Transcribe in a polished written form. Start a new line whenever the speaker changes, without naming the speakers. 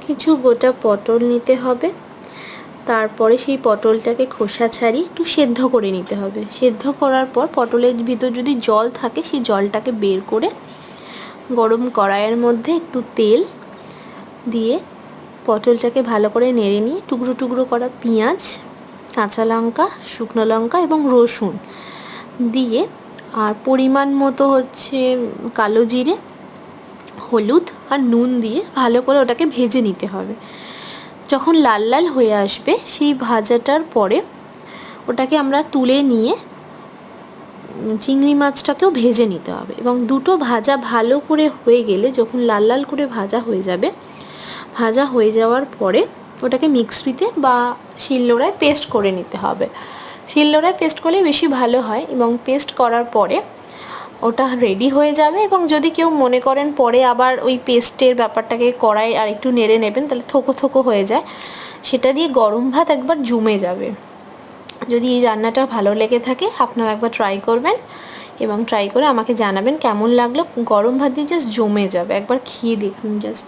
কিছু গোটা পটল নিতে হবে। তারপরে সেই পটলটাকে খোসা ছাড়িয়ে একটু সেদ্ধ করে নিতে হবে। সেদ্ধ করার পর পটলের ভিতর যদি জল থাকে সেই জলটাকে বের করে গরম কড়াইয়ের মধ্যে একটু তেল দিয়ে পটলটাকে ভালো করে নেড়ে নিয়ে টুকরো টুকরো করা পেঁয়াজ, কাঁচা লঙ্কা, শুকনো লঙ্কা এবং রসুন দিয়ে আর পরিমাণ মতো কালো জিরে, হলুদ আর নুন দিয়ে ভালো করে ওটাকে ভেজে নিতে হবে। যখন লাল লাল হয়ে আসবে সেই ভাজাটার পরে ওটাকে আমরা তুলে নিয়ে চিংড়ি মাছটাকেও ভেজে নিতে হবে এবং দুটো ভাজা ভালো করে হয়ে গেলে যখন লাল লাল করে ভাজা হয়ে যাবে, ভাজা হয়ে যাওয়ার পরে ওটাকে মিক্সিতে বা শিলনোড়ায় পেস্ট করে নিতে হবে। শিলনোড়ায় পেস্ট করলে বেশি ভালো হয় এবং পেস্ট করার পরে ওটা রেডি হয়ে যাবে। এবং যদি কেউ মনে করেন পরে আবার ওই পেস্টের ব্যাপারটাকে কড়াই আর একটু নেড়ে নেবেন তাহলে থোকো থোকো হয়ে যায়, সেটা দিয়ে গরম ভাত একবার জমে যাবে। যদি এই রান্নাটা ভালো লেগে থাকে আপনারা একবার ট্রাই করবেন এবং ট্রাই করে আমাকে জানাবেন কেমন লাগলো। গরম ভাত দিয়ে জাস্ট জমে যাবে, একবার খেয়ে দেখুন জাস্ট।